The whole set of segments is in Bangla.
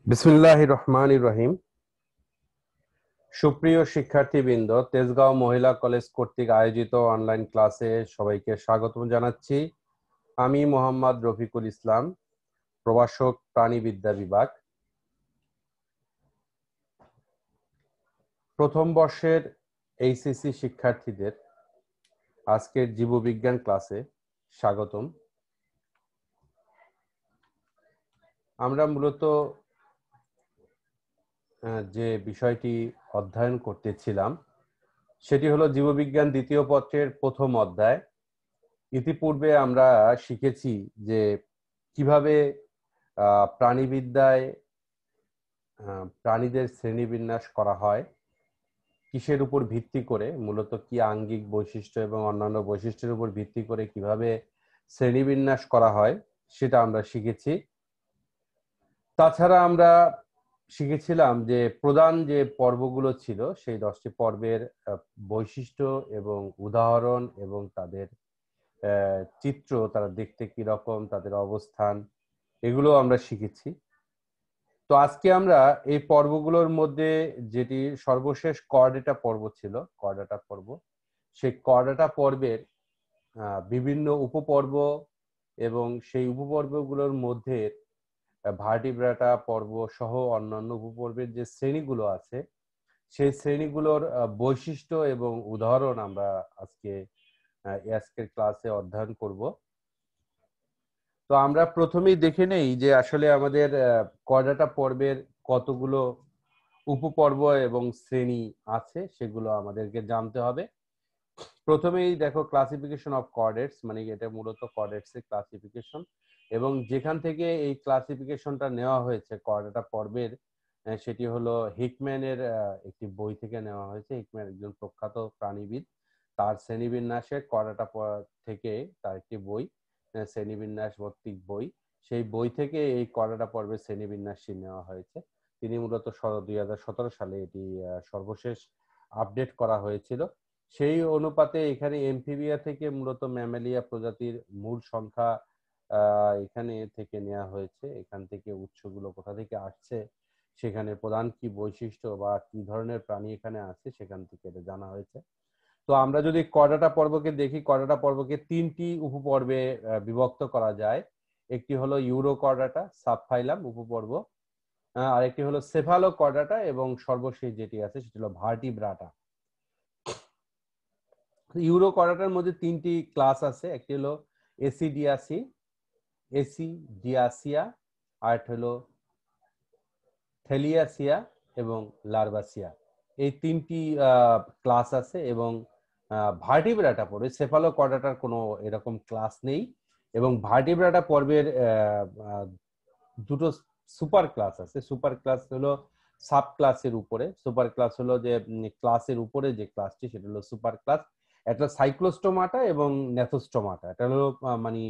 বিসমিল্লাহির রহমানির রহিম। সুপ্রিয় শিক্ষার্থীবৃন্দ, তেজগাঁও মহিলা কলেজ কর্তৃক আয়োজিত অনলাইন ক্লাসে সবাইকে স্বাগতম জানাচ্ছি। আমি মোহাম্মদ রফিকুল ইসলাম, প্রভাষক, প্রাণীবিদ্যা বিভাগ। প্রথম বর্ষের এইচএসসি শিক্ষার্থীদের আজকের জীববিজ্ঞান ক্লাসে স্বাগতম। আমরা মূলত যে বিষয়টি অধ্যয়ন করতেছিলাম সেটি হলো জীববিজ্ঞান দ্বিতীয় পত্রের প্রথম অধ্যায়। ইতিপূর্বে আমরা শিখেছি যে কিভাবে প্রাণীবিদ্যায় প্রাণীদের শ্রেণীবিন্যাস করা হয়, কিসের উপর ভিত্তি করে, মূলত কি আঙ্গিক বৈশিষ্ট্য এবং অন্যান্য বৈশিষ্ট্যের উপর ভিত্তি করে কিভাবে শ্রেণীবিন্যাস করা হয় সেটা আমরা শিখেছি। তাছাড়া আমরা শিখেছিলাম যে প্রধান যে পর্বগুলো ছিল সেই 10টি পর্বের বৈশিষ্ট্য এবং উদাহরণ এবং তাদের চিত্র, তারা দেখতে কি রকম, তাদের অবস্থান, এগুলো আমরা শিখেছি। তো আজকে আমরা এই পর্বগুলোর মধ্যে যেটি সর্বশেষ কর্ডেটা পর্ব ছিল, কর্ডাটা পর্ব, সেই কর্ডাটা পর্বের বিভিন্ন উপপর্ব এবং সেই উপপর্বগুলোর মধ্যে ভার্টিব্রাটা পর্ব সহ অন্যান্য উপপর্বের যে শ্রেণীগুলো আছে সেই শ্রেণীগুলোর বৈশিষ্ট্য এবং উদাহরণ আমরা আজকের ক্লাসে অধ্যয়ন করব। তো আমরা প্রথমেই দেখে নেই যে আসলে আমাদের কর্ডাটা পর্বের কতগুলো উপপর্ব এবং শ্রেণী আছে সেগুলো আমাদেরকে জানতে হবে। প্রথমেই দেখো ক্লাসিফিকেশন অফ কর্ডেটস, মানে এটা মূলত কর্ডেটস এর ক্লাসিফিকেশন, এবং যেখান থেকে এই ক্লাসিফিকেশনটা নেওয়া হয়েছে কর্ডাটা পর্বের, সেটি হলো হিকম্যানের একটি বই থেকে নেওয়া হয়েছে। হিকম্যান একজন প্রখ্যাত প্রাণীবিদ, তার শ্রেণীবিন্যাসের কর্ডাটা থেকে তার একটি বই, শ্রেণীবিন্যাস ভিত্তিক বই, সেই বই থেকে এই কর্ডাটা পর্বের শ্রেণীবিন্যাসটি নেওয়া হয়েছে। তিনি মূলত 2017 সালে এটি সর্বশেষ আপডেট করা হয়েছিল। সেই অনুপাতে এখানে এমফিবিয়া থেকে মূলত ম্যামেলিয়া প্রজাতির মূল সংখ্যা এখানে থেকে নেওয়া হয়েছে। এখান থেকে উৎসগুলো কোথা থেকে আসছে, সেখানে প্রধান কি বৈশিষ্ট্য বা কি ধরনের প্রাণী এখানে আছে সেখান থেকে এটা জানা হয়েছে। তো আমরা যদি কর্ডাটা পর্বকে দেখি, কর্ডাটা পর্বকে 3টি উপপর্বে বিভক্ত করা যায়। একটি হলো ইউরোকর্ডাটা, সাবফাইলাম উপপর্ব, আরেকটি হলো সেফালোকর্ডাটা, এবং সর্বশেষ যেটি আছে সেটি হলো ভার্টিব্রাটা। ইউরোকর্ডাটার মধ্যে 3টি ক্লাস আছে। একটি হলো এসিডিয়াসিয়া, আর হলো থেলিয়াসিয়া এবং লার্ভাসিয়া। এই 3টি ক্লাস আছে, এবং ভার্টিব্রাটা পর্বে সেফালোকর্ডাটার কোনো এরকম ক্লাস নেই, এবং ভার্টিব্রাটা পর্বের দুটো সুপার ক্লাস আছে। সুপার ক্লাস হলো সাব ক্লাসের উপরে, সুপার ক্লাস হলো যে ক্লাসের উপরে যে ক্লাসটি সেটা হলো সুপার ক্লাস। একটা সাইক্লোস্টোমাটা এবং নেথোস্টোমাটা, এটা হলো মানে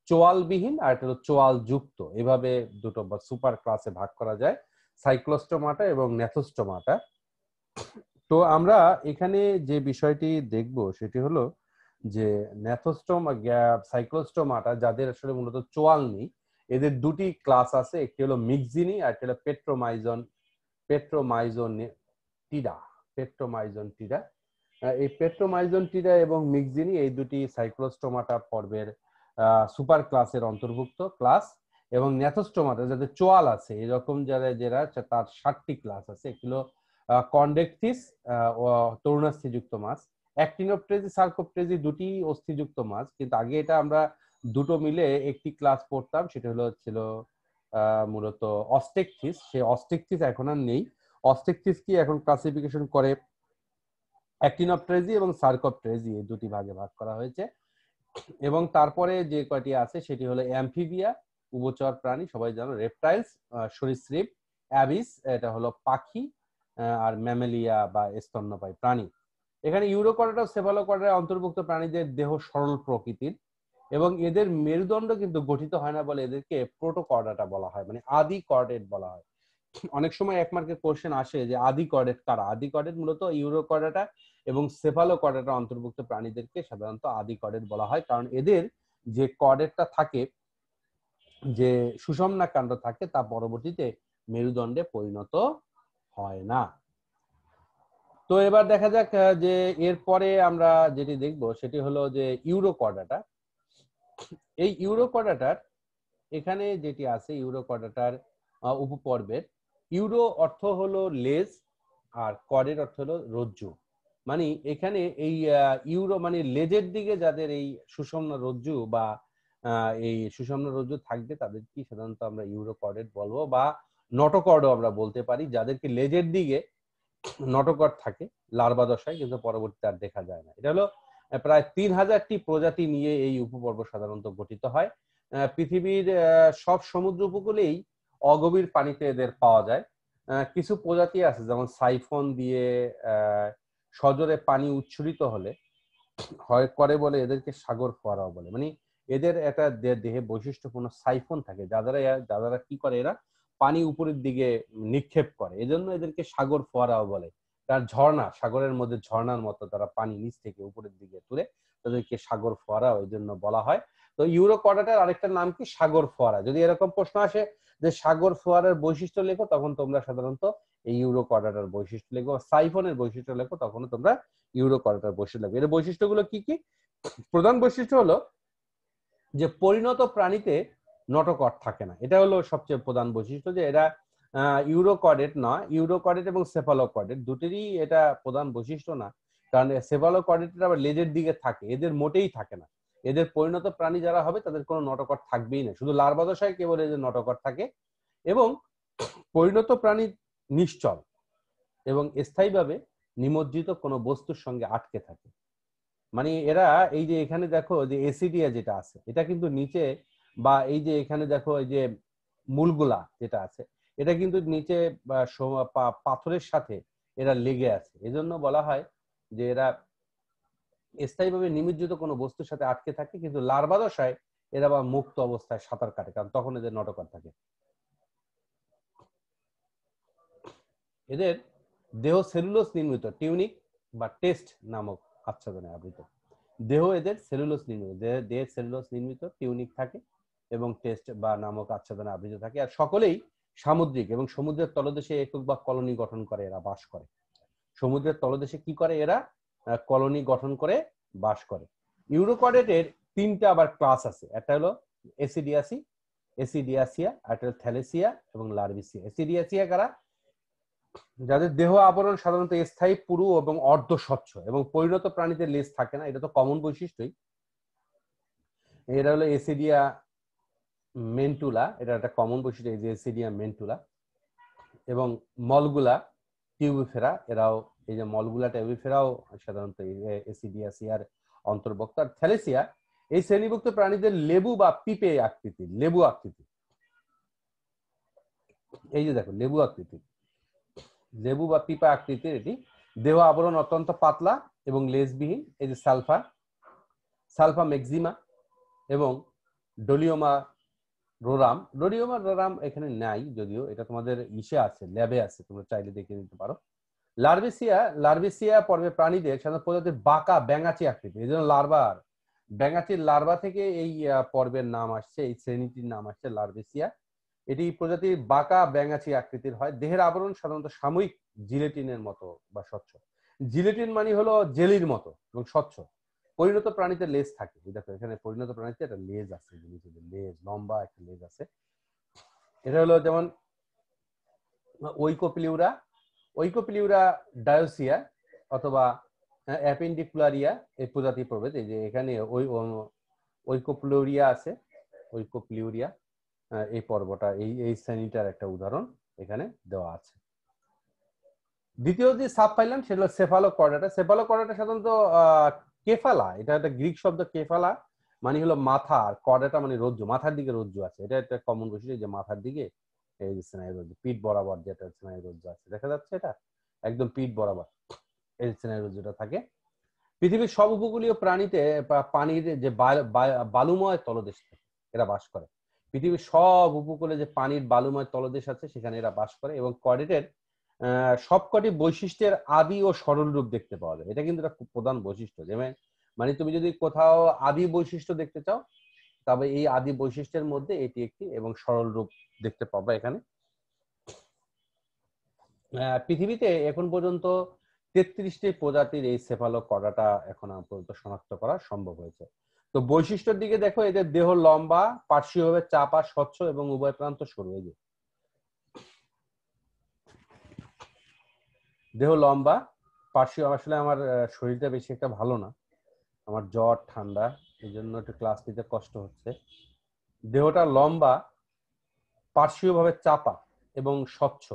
চোয়ালবিহীন, আর এটা হলো চোয়াল যুক্ত, এভাবে দুটো সুপার ক্লাসে ভাগ করা যায়, সাইক্লোস্টোমাটা এবং নেথোস্টোমাটা। তো আমরা এখানে যে বিষয়টি দেখব সেটি হলো যে সাইক্লোস্টোমাটা যাদের আসলে মূলত চোয়াল নেই, এদের দুটি ক্লাস আছে। একটি হলো মিক্সিনি, আর একটি হলো পেট্রোমাইজোনটিডা। পেট্রোমাইজোনটিডা, এই পেট্রোমাইজোনটিডা এবং মিক্সিনি এই দুটি সাইক্লোস্টোমাটা পর্বের সুপার ক্লাসের অন্তর্ভুক্ত ক্লাস। এবং ন্যাথোস্টোমাটা যাদের চোয়াল আছে এরকম যারা তার 7টি ক্লাস আছে। একটি হলো কন্ডেকথিস ও তরুণাস্থিযুক্ত মাছ, অ্যাক্টিনোপ্টেজি, সার্কোপ্টেজি, দুটি অস্থিযুক্ত মাছ, কিন্তু আগে এটা আমরা দুটো মিলে একটি ক্লাস পড়তাম, সেটা ছিল মূলত অস্টেকথিস। সেই অস্টেকথিস এখন আর নেই। অস্টেকথিস কি এখন ক্লাসিফিকেশন করে অ্যাক্টিনোপ্টেজি এবং সার্কোপ্টেজি, এই দুটি ভাগে ভাগ করা হয়েছে। এবং তারপরে যে কয়টি আছে সেটি হলো অ্যামফিবিয়া, উভচর প্রাণী, সবাই জানো, রেপটাইলস সরীসৃপ, অ্যাবিস এটা হলো পাখি, আর ম্যামেলিয়া বা স্তন্যপায়ী প্রাণী। এখানে ইউরোকর্ডাটা সেফালোকর্ডার অন্তর্ভুক্ত প্রাণীদের দেহ সরল প্রকৃতির, এবং এদের মেরুদণ্ড কিন্তু গঠিত হয় না বলে এদেরকে প্রোটোকর্ডাটা বলা হয়, মানে আদি কর্ডেট বলা হয়। অনেক সময় এক মার্কের কোশ্চেন আসে যে আদি কর্ডেট কারা। আদি কর্ডেট মূলত ইউরোকর্ডাটা এবং সেফালোকর্ডাটা অন্তর্ভুক্ত প্রাণীদেরকে সাধারণত আদি কর্ডেট বলা হয়, কারণ এদের যে কর্ডেটটা থাকে, যে সুষমনা কাণ্ড থাকে, তা পরবর্তীতে মেরুদণ্ডে পরিণত হয় না। তো এবার দেখা যাক যে এরপরে আমরা যেটি দেখব সেটি হলো যে ইউরোকর্ডাটা। এই ইউরোকর্ডাটার এখানে যেটি আছে ইউরোকর্ডাটার উপপর্বের, ইউরো অর্থ হলো লেজ আর কর্ডের অর্থ হলো রজ্জু। মানে এখানে এই ইউরো মানে লেজের দিকে যাদের এই সুষুম্ন রজ্জু বা এই সুষুম্ন রজ্জু থাকবে তাদের কি সাধারণত আমরা ইউরোকর্ডেট বলবো, বা নটোকর্ডও আমরা বলতে পারি, যাদেরকে লেজের দিকে নটোকর্ড থাকে লার্ভা দশায়, কিন্তু পরবর্তীতে আর দেখা যায় না। এটা হলো প্রায় 3000টি প্রজাতি নিয়ে এই উপপর্ব সাধারণত গঠিত হয়। পৃথিবীর সব সমুদ্র উপকূলেই অগভীর পানিতে এদের পাওয়া যায়। কিছু প্রজাতি আছে যেমন সাইফন দিয়ে সজোরে পানি উচ্ছ্বরিত হলে হয় করে বলে এদেরকে সাগর ফোয়ারাও বলে। মানে এদের একটা দেহে বৈশিষ্ট্যপূর্ণ সাইফন থাকে, যারা কি করে, এরা পানি উপরের দিকে নিক্ষেপ করে, এজন্য এদেরকে সাগর ফোয়ারাও বলে। তার ঝর্ণা, সাগরের মধ্যে ঝর্ণার মতো তারা পানি নিচ থেকে উপরের দিকে তুলে, তাদেরকে সাগর ফোয়ারাও এই জন্য বলা হয়। তো ইউরোকর্ডাটার আরেকটা নাম কি সাগর ফোয়ারা। যদি এরকম প্রশ্ন আসে যে সাগর ফোয়ারার বৈশিষ্ট্য লেখো, তখন তোমরা সাধারণত এই ইউরোকর্ডাটার বৈশিষ্ট্য লেখো। সাইফনের বৈশিষ্ট্য লেখো, তখন তোমরা ইউরোকর্ডাটার বৈশিষ্ট্য লেখো। এর বৈশিষ্ট্যগুলো কি কি? প্রধান বৈশিষ্ট্য হলো যে পরিণত প্রাণীতে নটোকর্ড থাকে না। এটা হলো সবচেয়ে প্রধান বৈশিষ্ট্য, যে এরা ইউরোকর্ডেট না। ইউরোকর্ডেট এবং সেফালোকর্ডেট দুটিরই এটা প্রধান বৈশিষ্ট্য না, কারণ সেফালোকর্ডেটের আবার লেজের দিকে থাকে, এদের মোটেই থাকে না। এদের পরিণত প্রাণী যারা হবে তাদের কোনো নটোকর্ড থাকবেই না, শুধু লার্ভা দশায় কেবল এদের নটোকর্ড থাকে। এবং পরিণত প্রাণী নিশ্চল এবং স্থায়ীভাবে নিমজ্জিত কোনো বস্তুর সঙ্গে আটকে থাকে। মানে এরা এই যে এখানে দেখো যে এসিডিয়া যেটা আছে, এটা কিন্তু নিচে, বা এই যে এখানে দেখো এই যে মূলগুলা যেটা আছে, এটা কিন্তু নিচে পাথরের সাথে এরা লেগে আছে। এজন্য বলা হয় যে এরা স্থায়ীভাবে নিমজ্জিত কোনো বস্তুর সাথে আটকে থাকে, কিন্তু লার্ভা দশায় এরা বা মুক্ত অবস্থায় সাঁতার কাটে, কারণ তখন এদের নটোকর্ড থাকে। এদের দেহ সেলুলোজ নির্মিত, টিউনিক বা টেস্ট নামক আচ্ছাদনে আবৃত। দেহ এদের সেলুলোজ নির্মিত, দেহের সেলুলোজ নির্মিত টিউনিক থাকে এবং টেস্ট বা নামক আচ্ছাদনে আবৃত থাকে। আর সকলেই সামুদ্রিক এবং সমুদ্রের তলদেশে একক বা কলোনি গঠন করে এরা বাস করে। সমুদ্রের তলদেশে কি করে এরা? কলোনি গঠন করে বাস করে। ইউরোকর্ডেটের তিনটা আবার ক্লাস আছে। একটা হলো এসিডিয়াসি, এসিডিয়াসিয়া, আর একটা থ্যালেসিয়া এবং লার্ভিসিয়া। এসিডিয়াসিয়া কারা? যাদের দেহ আবরণ সাধারণত স্থায়ী, পুরু এবং অর্ধ স্বচ্ছ, এবং পরিণত প্রাণীতে লেজ থাকে না, এটা তো কমন বৈশিষ্ট্যই। এরা হলো এসিডিয়া মেন্টুলা, এটা একটা কমন বৈশিষ্ট্য, এই যে এসিডিয়া মেন্টুলা। এবং মলগুলা টিউবিফেরা, এরাও এই যে মলগুলা টিউবিফেরাও সাধারণত এসিডিয়াসিয়ার অন্তর্ভুক্ত। আর থ্যালেসিয়া এই শ্রেণীভুক্ত প্রাণীদের লেবু বা পিপে আকৃতি, লেবু আকৃতি। এই যে দেখো লেবু আকৃতি, লেবু বা পিপা আকৃতির এটি। দেহ আবরণ অত্যন্ত পাতলা এবং লেজবিহীন। এই যে সালফা, সালফা ম্যাক্সিমা এবং ডোলিওমা রোরাম। ডোলিওমা রোরাম এখানে নাই, যদিও এটা তোমাদের ইসে আছে, ল্যাবে আছে, তোমরা চাইলে দেখে নিতে পারো। লার্ভিসিয়া, লার্ভিসিয়া পর্বের প্রাণীদের সাধারণত প্রজাতির বাঁকা ব্যাঙাচি আকৃতি, এই জন্য লার্ভার ব্যাঙাচির লার্ভা থেকে এই পর্বের নাম আসছে, এই শ্রেণীটির নাম আসছে লার্ভিসিয়া। এটি প্রজাতির বাঁকা ব্যাঙাচি আকৃতির হয়। দেহের আবরণ সাধারণত সাময়িক জিলেটিনের মতো বা স্বচ্ছ। জিলেটিন মানে হলো জেলির মতো এবং স্বচ্ছ। পরিণত প্রাণীতে লেজ থাকে, দেখো এখানে পরিণত প্রাণীতে একটা লেজ আছে, লেজ, লম্বা একটা লেজ আছে। এটা হলো যেমন ওইকোপ্লিউরা, ওইকোপ্লিউরা ডায়োসিয়া অথবা অ্যাপেন্ডিকুলারিয়া এই প্রজাতি প্রভেদ। এই যে এখানে ওইকোপ্লিউরিয়া আছে, ওইকোপ্লিউরিয়া এই পর্বটা, এই শ্রেণীটার একটা উদাহরণ এখানে দেওয়া আছে। দ্বিতীয় যে সাব ফাইলাম সেটা হলো সেফালোকর্ডাটা। সেফালোকর্ডাটা সাধারণত কেফালা, এটা একটা গ্রিক শব্দ, কেফালা মানে হলো মাথা, আর কর্ডাটা মানে রজ্জু, মাথার দিকে রজ্জু আছে। এটা একটা কমন বৈশিষ্ট্য, যে মাথার দিকে এই যে স্নায়ু রজ্জু, পিঠ বরাবর যেটা স্নায়ু রজ্জু আছে, দেখা যাচ্ছে এটা একদম পিঠ বরাবর এই স্নায়ু রজ্জুটা থাকে। পৃথিবীর সব উপকূলীয় প্রাণীতে পানির যে বালুময় তলদেশ থাকে এরা বাস করে। পৃথিবীর সব উপকূলে যে পানির বালুময় তলদেশ আছে সেখানে এরা বাস করে। এবং কর্ডেটের সবকটি বৈশিষ্ট্যের আদি ও সরল রূপ দেখতে পাওয়া যায়। এটা কিন্তু একটা খুব প্রধান বৈশিষ্ট্য, যেমন মানে তুমি যদি কোথাও আদি বৈশিষ্ট্য দেখতে চাও, তবে এই আদি বৈশিষ্ট্যের মধ্যে এটি একটি, এবং সরল রূপ দেখতে পাবা এখানে। পৃথিবীতে এখন পর্যন্ত 33টি প্রজাতির এই সেফালোপডাটা এখন পর্যন্ত শনাক্ত করা সম্ভব হয়েছে। তো বৈশিষ্ট্যের দিকে দেখো, এদের দেহ লম্বা, পার্শ্বীয়ভাবে চাপা, স্বচ্ছ এবং উভয় প্রান্ত সরু। এই যে দেহ লম্বা, পার্শ্বীয়, আসলে আমার শরীরটা বেশি একটা ভালো না, আমার জ্বর ঠান্ডা, এই জন্য একটু ক্লাস নিতে কষ্ট হচ্ছে। দেহটা লম্বা, পার্শ্বীয়ভাবে চাপা এবং স্বচ্ছ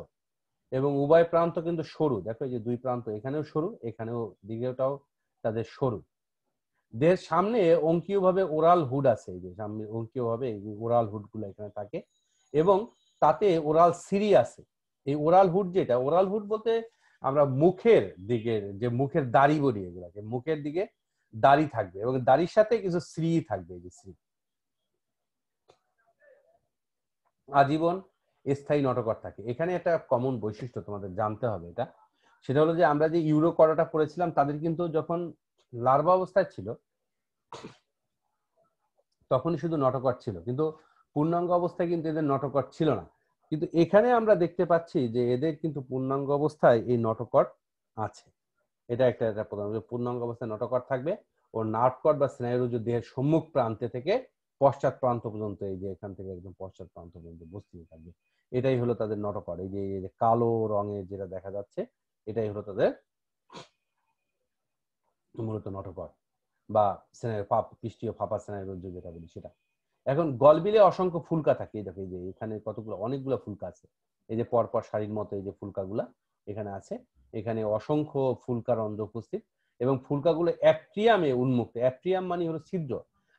এবং উভয় প্রান্ত কিন্তু সরু। দেখো এই যে দুই প্রান্ত, এখানেও সরু, এখানেও দিকেটাও তাদের সরু। দেহের সামনে অঙ্কীয় ভাবে ওরাল হুড আছে, এই যে সামনে অঙ্কীয় ভাবে ওরাল হুড গুলো এখানে থাকে এবং তাতে ওরাল সিরি আছে। এই ওরাল হুড, যেটা ওরাল হুড বলতে আমরা মুখের দিকে, যে মুখের দাড়ি বলি এগুলাকে, মুখের দিকে দাড়ি থাকবে এবং দাড়ির সাথে কিছু শ্রী থাকবে, এই যে শ্রী। আজীবন স্থায়ী নটকট থাকে। এখানে একটা কমন বৈশিষ্ট্য তোমাদের জানতে হবে, এটা সেটা হলো যে আমরা যে ইউরোকরাটা পড়েছিলাম, তাদের কিন্তু যখন লার্ভা অবস্থায় ছিল তখনই শুধু নটকট ছিল, কিন্তু পূর্ণাঙ্গ অবস্থায় কিন্তু এদের নটকট ছিল না। কিন্তু এখানে আমরা দেখতে পাচ্ছি যে এদের কিন্তু পূর্ণাঙ্গ অবস্থায় এই নটকট আছে। এটা একটা প্রধান, পূর্ণাঙ্গ অবস্থায় নটকট থাকবে ও নাটকট বা স্নায়ুরজ্জু দেহের সম্মুখ প্রান্তে থেকে পশ্চাৎ প্রান্ত পর্যন্ত, এই যে এখান থেকে একদম পশ্চাৎ প্রান্ত পর্যন্ত বস্তিত থাকবে। এটাই হলো তাদের নটকট। এই যে কালো রঙের যেটা দেখা যাচ্ছে, এটাই হলো তাদের মূলত নটকট বা পৃষ্ঠীয় ফাঁপা স্নায়ুরজ্জু যেটা বলি সেটা। এখন গলবিলে অসংখ্য ফুলকা থাকে, এই দেখো এই যে এখানে কতগুলো, অনেকগুলো ফুলকা আছে, এই যে পরপর সারির মতো এই যে ফুলকাগুলা এখানে আছে, এখানে অসংখ্য ফুলকা রন্ধ্র উপস্থিত এবং ফুলকাগুলো অ্যাট্রিয়ামে উন্মুক্ত। অ্যাট্রিয়াম মানে হলো ছিদ্র।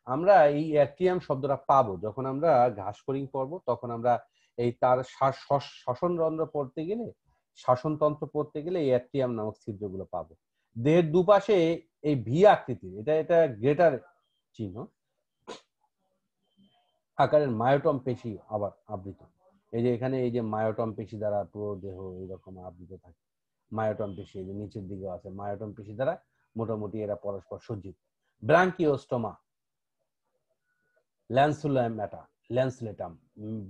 আমরা এই অ্যাট্রিয়াম শব্দটা পাবো যখন আমরা ঘাসফড়িং পড়বো, তখন আমরা এই তার শ্বসন রন্ধ্র পড়তে গেলে, শাসনতন্ত্র পড়তে গেলে এই অ্যাট্রিয়াম নামক ছিদ্রগুলো পাবো। দেহের দুপাশে এই ভি আকৃতির, এটা এটা গ্রেটার চিহ্ন আকারের মায়োটম পেশি আবার আবৃত। এই যে এখানে এই যে মায়োটম পেশি দ্বারা পুরো দেহ এরকম আবৃত থাকে। মায়োটম পেশি এই যে নিচের দিকে আছে, মায়োটম পেশি দ্বারা মোটামুটি এরা পরস্পর সজ্জিত। ব্রাঙ্কিওস্টোমা, ল্যান্সুলেটাম, ল্যান্সলেটাম,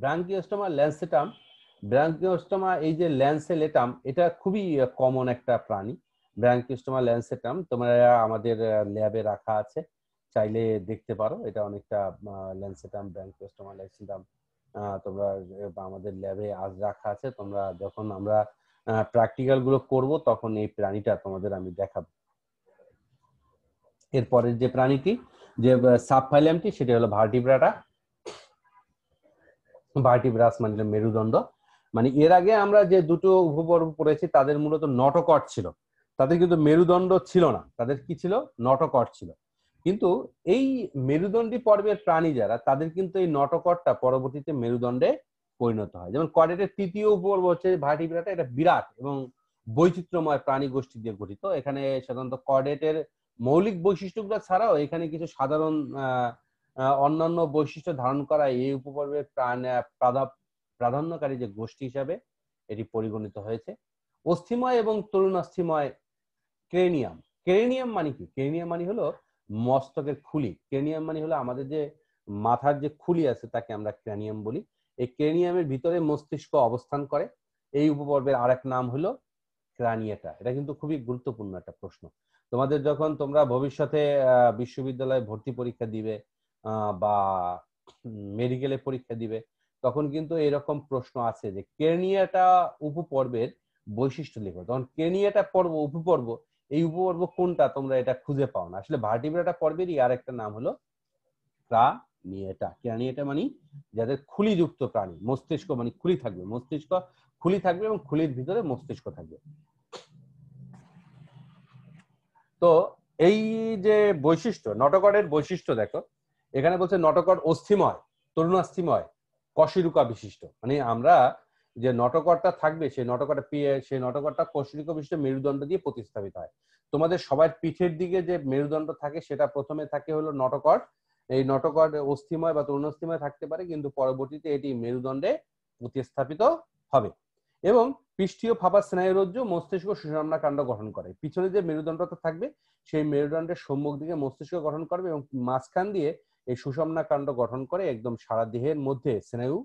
ব্রাঙ্কিওস্টোমা, ল্যান্সেটাম, ব্রাঙ্কিওস্টোমা, এই যে ল্যান্সেলেটাম, এটা খুবই কমন একটা প্রাণী। ব্রাঙ্কিওস্টোমা ল্যান্সেটাম তোমরা আমাদের ল্যাবে রাখা আছে, চাইলে দেখতে পারো। এটা অনেকটা ল্যান্সেটাম, ব্রাঙ্কিওস্টোমা ল্যান্সেটাম তোমরা আমাদের ল্যাবে আজ রাখা আছে। তোমরা যখন আমরা প্র্যাকটিক্যাল গুলো করব তখন এই প্রাণীটা তোমাদের আমি দেখাবো। এরপরের যে প্রাণীটি, যে সাবফাইলামটি, সেটা হলো ভার্টিব্রাটা। ভার্টিব্রাস মানে মেরুদণ্ড। মানে এর আগে আমরা যে দুটো উপপর্ব পড়েছি তাদের মূলত নটকট ছিল, তাদের কিন্তু মেরুদণ্ড ছিল না। তাদের কি ছিল? নটকট ছিল। কিন্তু এই মেরুদণ্ডী পর্বের প্রাণী যারা, তাদের কিন্তু এই নটকটটা পরবর্তীতে মেরুদণ্ডে পরিণত হয়। যেমন কর্ডেটের তৃতীয় উপপর্ব হচ্ছে ভার্টিব্রাটা, এটা বিরাট এবং বৈচিত্র্যময় প্রাণী গোষ্ঠী দিয়ে গঠিত। এখানে সাধারণত কর্ডেটের মৌলিক বৈশিষ্ট্যগুলো ছাড়াও এখানে কিছু সাধারণ অন্যান্য বৈশিষ্ট্য ধারণ করা এই উপপর্বের প্রাধান্যকারী যে গোষ্ঠী হিসাবে এটি পরিগণিত হয়েছে। অস্থিময় এবং তরুণাস্থিময় ক্রেনিয়াম। ক্রেনিয়াম মানে কি? ক্রেনিয়াম মানে হলো মস্তকের খুলি। ক্রেনিয়াম মানে হলো আমাদের যে মাথার যে খুলি আছে তাকে আমরা ক্রেনিয়াম বলি। এই ক্রেনিয়ামের ভিতরে মস্তিষ্ক অবস্থান করে। এই উপপর্বের আরেক নাম হলো ক্রানিয়েটা। এটা কিন্তু খুবই গুরুত্বপূর্ণ একটা প্রশ্ন। তোমাদের যখন তোমরা ভবিষ্যতে বিশ্ববিদ্যালয়ে ভর্তি পরীক্ষা দিবে বা মেডিকেলে পরীক্ষা দিবে, তখন কিন্তু এরকম প্রশ্ন আছে যে ক্রেনিয়াটা উপপর্বের বৈশিষ্ট্য লেখো। তখন ক্রেনিয়াটা পর্ব উপপর্ব, এই উপপর্ব কোনটা তোমরা এটা খুঁজে পাও না। আসলে ভার্টিব্রাটা পর্বেরই আর একটা নাম হলো ক্রানিয়েটা। ক্রানিয়েটা মানে যাদের খুলিযুক্ত প্রাণী, মস্তিষ্ক মানে খুলি থাকবে, মস্তিষ্ক খুলি থাকবে এবং খুলির ভিতরে মস্তিষ্ক থাকবে। তো এই যে বৈশিষ্ট্য, নটকটের বৈশিষ্ট্য দেখো, এখানে বলছে নটকট অস্থিময়, তরুণাস্থিময়, কশেরুকা বিশিষ্ট। মানে আমরা যে নটকটটা থাকবে সেই নটকটটা কশেরুকা বিশিষ্ট মেরুদণ্ড দিয়ে প্রতিস্থাপিত হয়। তোমাদের সবার পিঠের দিকে যে মেরুদণ্ড থাকে সেটা প্রথমে থাকে হলো নটকট। এই নটকট অস্থিময় বা তরুণাস্থিময় থাকতে পারে, কিন্তু পরবর্তীতে এটি মেরুদণ্ডে প্রতিস্থাপিত হবে। এবং পৃষ্ঠীয় ফাঁপা স্নায়ুরজ্জু মস্তিষ্ক সুষুম্নাকাণ্ড গঠন করে। পিছনে যে মেরুদণ্ডটা থাকবে সেই মেরুদণ্ডের সম্মুখ দিকে মস্তিষ্ক গঠন করবে এবং মাঝখান দিয়ে এই সুষুম্নাকাণ্ড গঠন করে একদম সারা দেহের মধ্যে স্নায়ু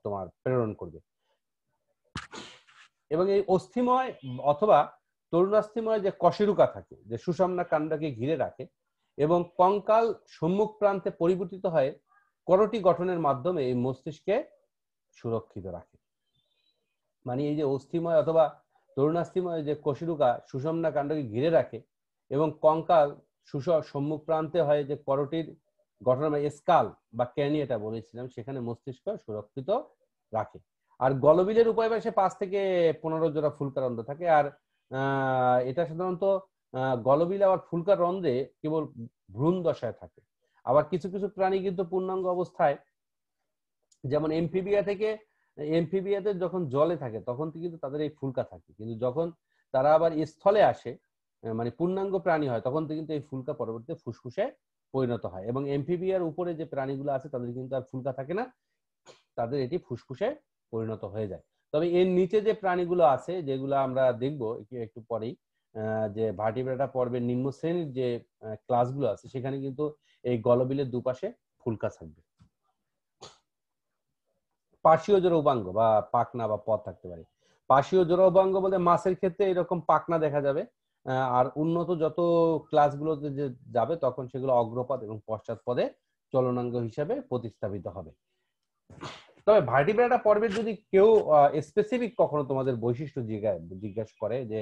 তোমার প্রেরণ করবে। এবং এই অস্থিময় অথবা তরুণাস্থিময় যে কশেরুকা থাকে, যে সুষুম্না কাণ্ডকে ঘিরে রাখে এবং কঙ্কাল সম্মুখ প্রান্তে পরিবর্তিত হয় করটি গঠনের মাধ্যমে এই মস্তিষ্কে সুরক্ষিত রাখে। মানে এই যে অস্থিময় অথবা তরুণাস্থিময় যে কশেরুকা সুষুম্না কাণ্ডকে ঘিরে রাখে এবং কঙ্কাল সম্মুখ প্রান্তে হয় যে করটির গঠন, স্কাল বা ক্যানি এটা বলেছিলাম, সেখানে মস্তিষ্ক সুরক্ষিত রাখে। আর গলবিলের উভয় পাশে 5 থেকে 15 জোড়া ফুলকা রন্ধ্র থাকে। আর এটা সাধারণত গলবিল আবার ফুলকা রন্ধ্রে কেবল ভ্রূণ দশায় থাকে। আবার কিছু কিছু প্রাণী কিন্তু পূর্ণাঙ্গ অবস্থায়, যেমন এমফিবিয়াতে যখন জলে থাকে তখন কিন্তু তাদের এই ফুলকা থাকে, কিন্তু যখন তারা আবার স্থলে আসে, মানে পূর্ণাঙ্গ প্রাণী হয়, তখন কিন্তু এই ফুলকা পরবর্তীতে ফুসফুসে পরিণত হয়। এবং এমফিবিয়ার উপরে যে প্রাণীগুলো আছে তাদের কিন্তু আর ফুলকা থাকে না, তাদের এটি ফুসফুসে পরিণত হয়ে যায়। তবে এর নিচে যে প্রাণীগুলো আছে, যেগুলো আমরা দেখবো একটু পরেই, যে ভার্টিব্রেটা পর্বের নিম্ন শ্রেণীর যে ক্লাসগুলো আছে, সেখানে কিন্তু এই গলবিলের দুপাশে ফুলকা থাকবে। পার্শ্বীয় জোড়া উপাঙ্গ বা পাখনা বা পদ থাকতে পারে। পার্শ্বীয় জোড়া উপাঙ্গ বলতে মাছের ক্ষেত্রে এরকম পাখনা দেখা যাবে, আর উন্নত যত ক্লাসগুলোতে যে যাবে তখন সেগুলো অগ্রপদ এবং পশ্চাৎ পদে চলনাঙ্গ হিসেবে প্রতিস্থাপিত হবে। তবে ভার্টিব্রেটা পর্বের যদি কেউ স্পেসিফিক কখনো তোমাদের বৈশিষ্ট্য জিজ্ঞাসা করে যে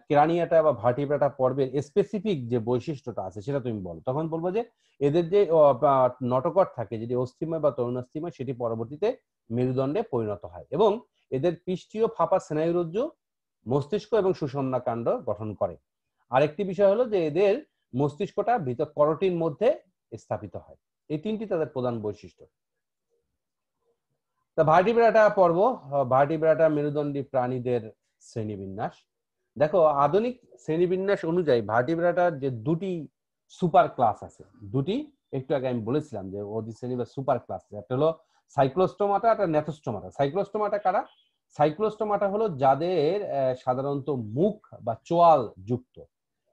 ক্রানিয়াটা বা ভার্টিব্রেটা পর্বের স্পেসিফিক যে বৈশিষ্ট্যটা আছে সেটা তুমি বলো, তখন বলবো যে এদের যে নটকট থাকে, যদি অস্থিময় বা তরুণাস্থিময়, সেটি পরবর্তীতে মেরুদণ্ডে পরিণত হয় এবং এদের পৃষ্ঠীয় ফাঁপা স্নায়ুরজ্জু মস্তিষ্ক এবং সুষুম্না কাণ্ড গঠন করে। আরেকটি বিষয় হলো যে এদের মস্তিষ্কটা ভিতর করটির মধ্যে স্থাপিত হয়। এই তিনটি তাদের প্রধান বৈশিষ্ট্য। তা ভার্টিব্রেটা পর্ব, ভার্টিব্রেটা মেরুদণ্ডী প্রাণীদের শ্রেণীবিন্যাস। দেখো, আধুনিক শ্রেণীবিন্যাস অনুযায়ী ভার্টিব্রেটার যে দুটি সুপার ক্লাস আছে, দুটি একটু আগে আমি বলেছিলাম যে অধিশ্রেণী বা সুপার ক্লাস, একটা হলো সাইক্লোস্টোমাটা, একটা ন্যাথোস্টোমাটা। সাইক্লোস্টোমাটা কারা? সাইক্লোস্টোমাটা হলো যাদের সাধারণত মুখ বা চোয়াল যুক্ত,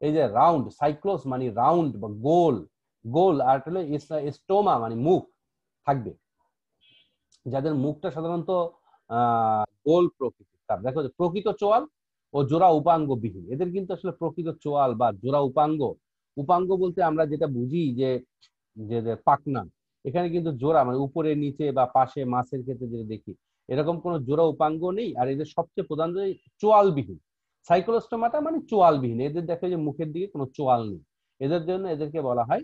এই যে রাউন্ড, সাইক্লোস মানে রাউন্ড বা গোল, গোল, আর হলো স্টোমা মানে মুখ থাকবে, যাদের মুখটা সাধারণত গোল প্রকৃতির। তার দেখো প্রকৃত চোয়াল ও জোড়া উপাঙ্গ বিহীন, এদের কিন্তু আসলে প্রকৃত চোয়াল বা জোড়া উপাঙ্গ, উপাঙ্গ বলতে আমরা যেটা বুঝি যে যে পাখনা, এখানে কিন্তু জোড়া মানে উপরে নিচে বা পাশে মাছের ক্ষেত্রে যেটা দেখি, এরকম কোনো জোড়া উপাঙ্গ নেই। আর এদের সবচেয়ে প্রধান যে চোয়ালবিহীন, সাইক্লোস্টোমাটা মানে চোয়ালবিহীন, এদের দেখো যে মুখের দিকে কোনো চোয়াল নেই, এদের জন্য এদেরকে বলা হয়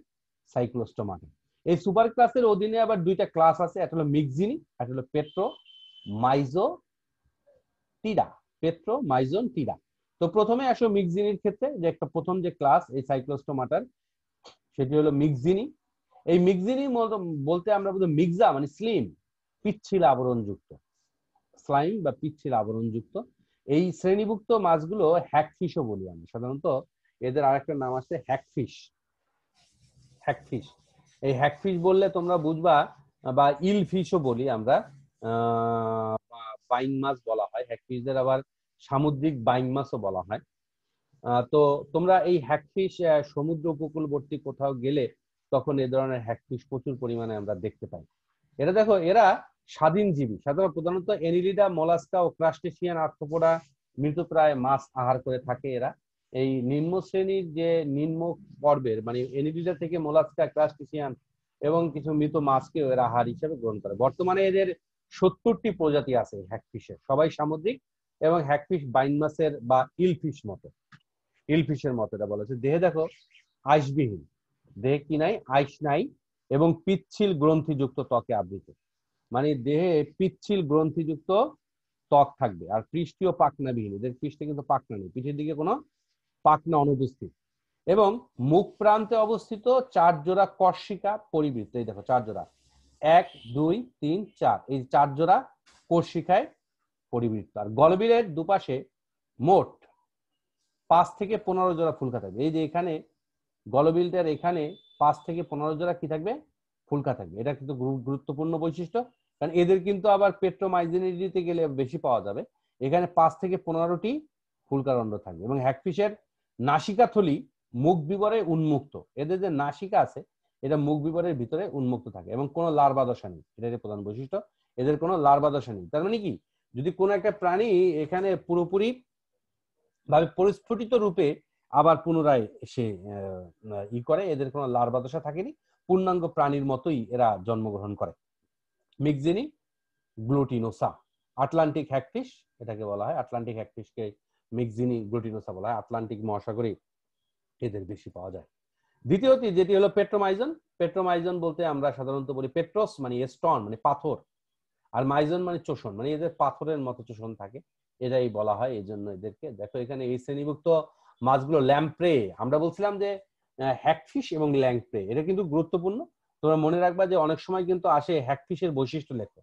সাইক্লোস্টোমাটা। এই সুপার ক্লাসের অধীনে আবার দুইটা ক্লাস আছে, একটা হলো মিক্সিনি, একটা হলো পেট্রোমাইজোটিডা, পেট্রোমাইজোটিডা। তো প্রথমে আসো মিক্সিনির ক্ষেত্রে, যে একটা প্রথম যে ক্লাস এই সাইক্লোস্টোমাটার, সেটি হলো মিক্সিনি। এই মিক্সিনি বলতে আমরা বলতে মিক্সা মানে স্লিম, পিচ্ছিল আবরণযুক্ত, স্লাইম বা পিচ্ছিল আবরণযুক্ত। এই শ্রেণীভুক্ত মাছগুলো হ্যাকফিশও বলি আমি সাধারণত, এদের আরেকটা নাম আছে হ্যাকফিশ। হ্যাকফিশ, এই হ্যাকফিশ বললে তোমরা বুঝবা, বা ইল ফিশও বলি আমরা, বাইং মাছ বলা হয় হ্যাকফিশদের, আবার সামুদ্রিক বাইং মাছও বলা হয়। তো তোমরা এই হ্যাকফিশ সমুদ্র উপকূলবর্তী কোথাও গেলে তখন এ ধরনের হ্যাকফিশ প্রচুর পরিমাণে আমরা দেখতে পাই। এরা দেখো, এরা স্বাধীনজীবী, সাধারণত প্রধানত এনিলিডা, মোলাস্কা ও ক্রাস্টেসিয়ান আর্থ্রোপোডা মৃতপ্রায় মাছ আহার করে থাকে এরা। এই নিম্ন শ্রেণীর যে নিম্ন পর্বের মানে এনিলিডা থেকে মোলাস্কা, ক্রাস্টেসিয়ান এবং কিছু মৃত মাছকে এরা আহার হিসেবে গ্রহণ করে। বর্তমানে এদের 70টি প্রজাতি আছে হ্যাকফিশের, সবাই সামুদ্রিক, এবং হ্যাকফিশ বাইন মাছের বা ইলফিশের মতো এটা বলা হচ্ছে। দেহে দেখো আইসবিহীন, দেহে কি নাই? আইস নাই, এবং পিচ্ছিল গ্রন্থিযুক্ত ত্বকে আবৃত, মানে দেহে পিচ্ছিল গ্রন্থিযুক্ত ত্বক থাকবে। আর পৃষ্ঠীয় পাখনাবিহীন, এদের পৃষ্ঠে কিন্তু পাখনা নেই, পিঠের দিকে কোনো পাখনা অনুপস্থিত, এবং মুখ প্রান্তে অবস্থিত 4 জোড়া কর্ষিকা পরিবৃত্ত। এই দেখো 4 জোড়া, 1 2 3 4, এই 4 জোড়া কর্ষিকায় পরিবৃত্ত। আর গলবিলের দুপাশে মোট 5 থেকে 15 জোড়া ফুলকা থাকবে। এই যে এখানে গলবিলটার এখানে 5 থেকে 15 জোড়া কি থাকবে? ফুলকা থাকবে। এটা কিন্তু গুরুত্বপূর্ণ বৈশিষ্ট্য, কারণ এদের কিন্তু আবার পেট্রোমাইজিনিটিতে গেলে বেশি পাওয়া যাবে। এখানে 5 থেকে 15টি ফুলকা রন্ধ্র থাকবে। এবং হ্যাকফিশের নাসিকা থলি মুখ বিবরে উন্মুক্ত, এদের যে নাসিকা আছে এটা মুখ বিবরের ভিতরে উন্মুক্ত থাকে, এবং কোনো লার্ভা দশা নেই, এটা প্রধান বৈশিষ্ট্য, এদের কোনো লার্ভা দশা নেই। তার মানে কি, যদি কোনো একটা প্রাণী এখানে পুরোপুরি ভাবে পরিস্ফুটিত রূপে আবার পুনরায় সে করে, এদের কোনো লার্ভা দশা থাকেনি, পূর্ণাঙ্গ প্রাণীর মতোই এরা জন্মগ্রহণ করে। মিক্সিনি গ্লুটিনোসা, আটলান্টিক হ্যাগফিশ এটাকে বলা হয়, আটলান্টিক হ্যাগফিশকে মিক্সিনি গ্লুটিনোসা বলা হয়, আটলান্টিক মহাসাগরে এদের বেশি পাওয়া যায়। দ্বিতীয়টি যেটি হলো পেট্রোমাইজন। পেট্রোমাইজন বলতে আমরা সাধারণত বলি পেট্রোস মানে স্টোন মানে পাথর, আর মাইজন মানে চোষণ, মানে এদের পাথরের মতো চোষণ থাকে, এটাই বলা হয়। এই জন্য এদেরকে দেখো এখানে এই শ্রেণীভুক্ত মাছগুলো ল্যাম্প্রে, আমরা বলছিলাম যে হ্যাগফিশ এবং ল্যাম্প্রে, এটা কিন্তু গুরুত্বপূর্ণ। তোমরা মনে রাখবা যে অনেক সময় কিন্তু আসে হ্যাগফিশের বৈশিষ্ট্য লেখো,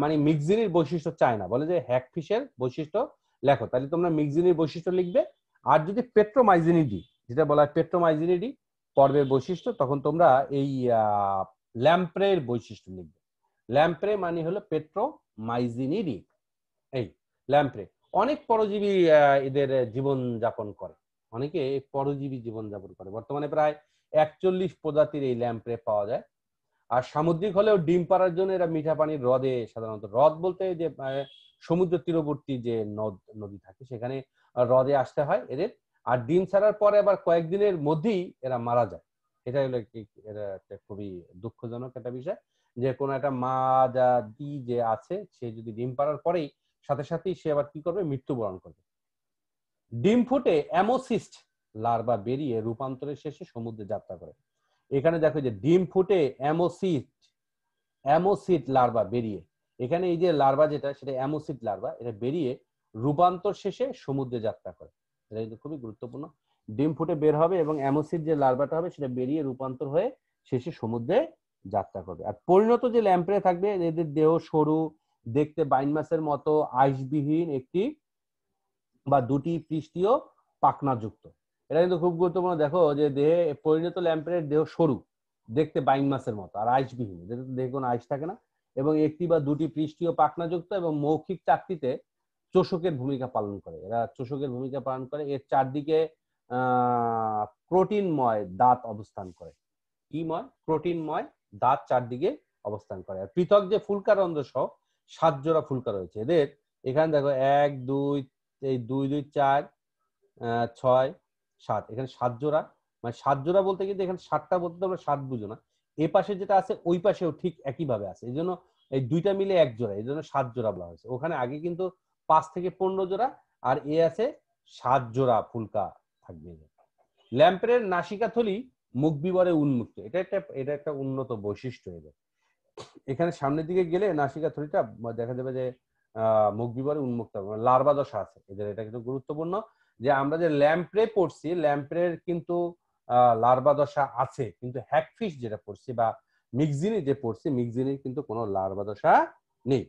মানে মিক্সিনির বৈশিষ্ট্য চায় না, বলে যে হ্যাগফিশের বৈশিষ্ট্য লেখো, তাহলে তোমরা মিক্সিনির বৈশিষ্ট্য লিখবে। আর যদি পেট্রোমাইজিনিডি, যেটা বলা হয় পেট্রোমাইজিনিডি পর্বের বৈশিষ্ট্য, তখন তোমরা এই ল্যাম্প্রের বৈশিষ্ট্য লিখবে। ল্যাম্প্রে মানে হলো পেট্রোমাইজিনিডি। এই ল্যাম্প্রে অনেক পরজীবী এদের জীবন যাপন করে, অনেকে পরজীবী জীবন যাপন করে। বর্তমানে প্রায় 41 প্রজাতির এই ল্যাম্প্রে পাওয়া যায়। আর সামুদ্রিক হলেও ডিম পাড়ার জন্য এরা মিঠা পানির হ্রদে, সাধারণত হ্রদ বলতে যে সমুদ্র তীরবর্তী যে নদী থাকে সেখানে হ্রদে আসতে হয় এদের। আর ডিম ছাড়ার পরে আবার কয়েকদিনের মধ্যেই এরা মারা যায়। এটা হলো এরা একটা খুবই দুঃখজনক একটা বিষয়, যে কোনো একটা মা যা দি যে আছে সে যদি ডিম পাড়ার পরেই সাথে সাথেই সে আবার কি করবে, মৃত্যুবরণ করবে। ডিম ফুটে অ্যামোসিস্ট লার্ভা বেরিয়ে রূপান্তরের শেষে সমুদ্রে যাত্রা করে। এখানে দেখো যে ডিম ফুটে অ্যামোসিড লার্ভা বেরিয়ে, এখানে এই যে লার্ভা যেটা সেটা অ্যামোসিড লার্ভা, এটা বেরিয়ে রূপান্তর শেষে সমুদ্রে যাত্রা করে। এটা কিন্তু খুবই গুরুত্বপূর্ণ। ডিম ফুটে বের হবে এবং অ্যামোসিড যে লার্ভাটা হবে সেটা বেরিয়ে রূপান্তর হয়ে শেষে সমুদ্রে যাত্রা করবে। আর পরিণত যে ল্যাম্প্রে থাকবে এদের দেহ সরু, দেখতে বাইন মাছের মতো, আইসবিহীন একটি বা দুটি পৃষ্ঠীয় পাখনা যুক্ত। এটা কিন্তু খুব গুরুত্বপূর্ণ। দেখো যে দেহে পরিণত ল্যাম্প্রের দেহ সরু, দেখতে বাইং মাছের মতো, আর আইসবিহীন, যেটা দেহে কোনো আইস থাকে না, এবং একটি বা দুটি পৃষ্ঠীয় পাখনা যুক্ত এবং মৌখিক চাকতিতে চোষকের ভূমিকা পালন করে। এরা চোষকের ভূমিকা পালন করে। এর চারদিকে প্রোটিনময় দাঁত অবস্থান করে। কিময়? প্রোটিনময় দাঁত চারদিকে অবস্থান করে। আর পৃথক যে ফুলকারন্ধ্র সহ 7 জোড়া ফুলকা রয়েছে এদের। এখানে দেখো 1 2 এই 2 2 4 6 7, এখানে 7 জোড়া, মানে 7 জোড়া বলতে কিন্তু এখানে 7টা বলতে তোমরা 7 বুঝো না, এই পাশে যেটা আছে ওই পাশেও ঠিক একই ভাবে আছে, এই জন্য এই দুইটা মিলে 1 জোড়া, এই জন্য 7 জোড়া বলা হয়েছে। ওখানে আগে কিন্তু 5 থেকে 15 জোড়া, আর এ আছে 7 জোড়া ফুলকা থাকবে। ল্যাম্প্রের নাসিকাথলি মুখ বিবরে উন্মুক্ত, এটা একটা উন্নত বৈশিষ্ট্য এদের। এখানে সামনের দিকে গেলে নাসিকাথলিটা দেখা যাবে যে মুখ বিবরে উন্মুক্ত, লার্ভা দশা আছে এদের। এটা কিন্তু গুরুত্বপূর্ণ যে আমরা যে ল্যাম্প্রে পড়ছি, ল্যাম্প্রের কিন্তু লার্ভা দশা আছে, কিন্তু হ্যাগফিশ যেটা পড়ছি বা মিক্সিনি যে পড়ছি, মিক্সিনির কিন্তু কোনো লার্ভা দশা নেই।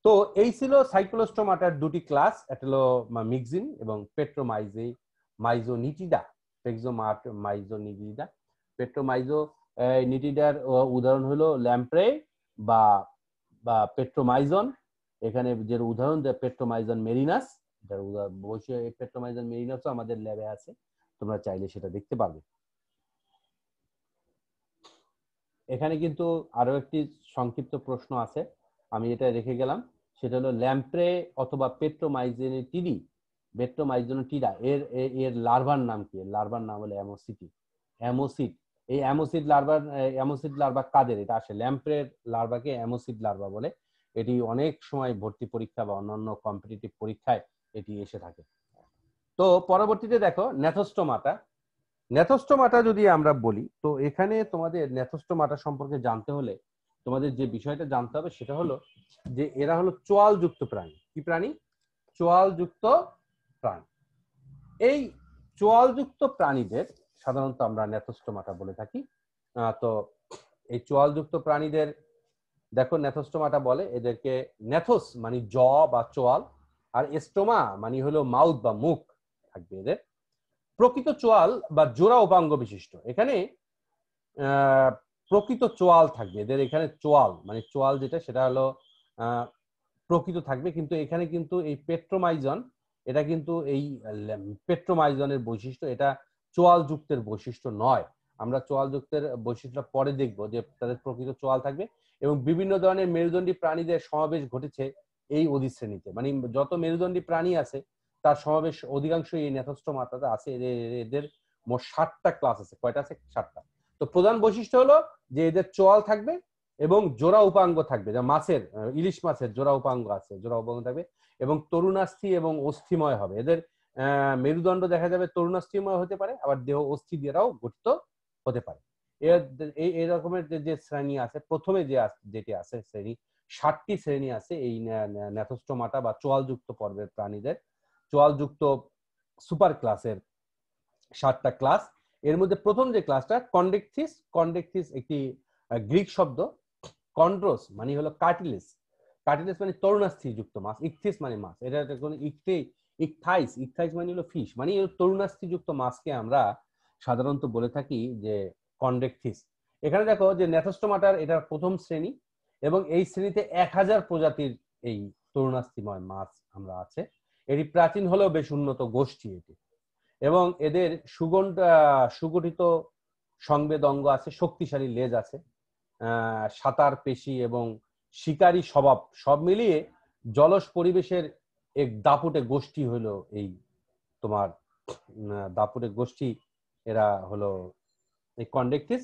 তো এই ছিল সাইক্লোস্টোমাটার দুটি ক্লাস, একটা হলো মিক্সিন এবং মাইজোনিটিডা, মাইজোনিটিডা। পেট্রোমাইজোনিটিডার উদাহরণ হলো ল্যাম্প্রে বা বা পেট্রোমাইজন। এখানে যে উদাহরণ পেট্রোমাইজন মেরিনাস, যার অবশ্যই পেট্রোমাইজন মেরিনাসও আমাদের ল্যাবে আছে, তোমরা চাইলে সেটা দেখতে পারবে। এখানে কিন্তু আরো একটি সংক্ষিপ্ত প্রশ্ন আছে, আমি এটা রেখে গেলাম, সেটা হলো ল্যাম্প্রে অথবা পেট্রোমাইজোনিটিডা এর লার্ভার নাম কি? লার্ভার নাম হলো অ্যামোসিড। এই অ্যামোসিড লার্ভা কাদের? এটা আসে ল্যাম্প্রের লার্ভাকে অ্যামোসিড লার্ভা বলে। এটি অনেক সময় ভর্তি পরীক্ষা বা অন্যান্য কম্পিটিটিভ পরীক্ষায় এটি এসে থাকে। তো পরবর্তীতে দেখো ন্যাথোস্টোমাটা। ন্যাথোস্টোমাটা যদি আমরা বলি, তো এখানে তোমাদের ন্যাথোস্টোমাটা সম্পর্কে জানতে হলে তোমাদের যে বিষয়টা জানতে হবে সেটা হলো যে এরা হলো চোয়ালযুক্ত প্রাণী। কি প্রাণী? চোয়ালযুক্ত প্রাণী। এই চোয়ালযুক্ত প্রাণীদের সাধারণত আমরা ন্যাথোস্টোমাটা বলে থাকি। তো এই চোয়ালযুক্ত প্রাণীদের দেখো ন্যাথোস্টোমাটা বলে এদেরকে, ন্যাথোস মানে জ বা চোয়াল, আর স্টোমা মানে হলো মাউথ বা মুখ থাকবে এদের। প্রকৃত চোয়াল বা জোড়া উপাঙ্গ বিশিষ্ট, এখানে প্রকৃত চোয়াল থাকবে এদের। এখানে চোয়াল মানে চোয়াল যেটা সেটা হলো প্রকৃত থাকবে, কিন্তু এখানে কিন্তু এই পেট্রোমাইজন, এটা কিন্তু এই পেট্রোমাইজনের বৈশিষ্ট্য, এটা চোয়াল যুক্তের বৈশিষ্ট্য নয়। আমরা চোয়াল যুক্তের বৈশিষ্ট্য পরে দেখবো যে তাদের প্রকৃত চোয়াল থাকবে। এবং বিভিন্ন ধরনের মেরুদণ্ডী প্রাণীদের সমাবেশ ঘটেছে এই অধিশ্রেণীতে, মানে যত মেরুদণ্ডী প্রাণী আছে তার সমাবেশ অধিকাংশই এই ন্যাথোস্টোমাটাতে আছে। এদের মোট 60টা ক্লাস আছে। কয়টা আছে? 60টা। তো প্রধান বৈশিষ্ট্য হলো যে এদের চোয়াল থাকবে এবং জোড়া উপাঙ্গ থাকবে, যা মাছের, ইলিশ মাছের জোড়া উপাঙ্গ আছে, জোড়া উপাঙ্গ থাকবে এবং তরুণাস্থি এবং অস্থিময় হবে। এদের মেরুদণ্ড দেখা যাবে তরুণাস্থিময় হতে পারে, আবার দেহ অস্থি দ্বারাও গঠিত হতে পারে। এই রকমের যে শ্রেণী আছে, প্রথমে যেটি আছে শ্রেণী, 60টি শ্রেণী আছে এই ন্যাথোস্টোমাটা বা চোয়ালযুক্ত পর্বের প্রাণীদের। চোয়ালযুক্ত সুপার ক্লাসের 60টা ক্লাস। এর মধ্যে প্রথম যে ক্লাসটা কন্ডেকথিস, কন্ডেকথিস একটি গ্রিক শব্দ। কন্ড্রোস মানে হলো কার্টিলেজ, কার্টিলেজ মানে তরুণাস্থি যুক্ত মাছ, ইকথিস মানে মাছ, এটা কোন ইকথাইস, ইকথাইস মানে হলো ফিশ, মানে তরুণাস্থি যুক্ত মাছকে আমরা সাধারণত বলে থাকি যে কন্ডেকথিস। এখানে দেখো যে ন্যাথোস্টোমাটার এটা প্রথম শ্রেণী এবং এই শ্রেণীতে 1000 প্রজাতির এই তরুণাস্থিময় মাছ আমরা আছে। এটি প্রাচীন হলেও বেশ উন্নত গোষ্ঠী এটি, এবং এদের সুগঠিত সংবেদ অঙ্গ আছে, শক্তিশালী লেজ আছে, সাঁতার পেশি এবং শিকারী স্বভাব সব মিলিয়ে জলজ পরিবেশের এক দাপুটে গোষ্ঠী হলো এই তোমার দাপুটে গোষ্ঠী। এরা হলো এই কন্ডেকথিস।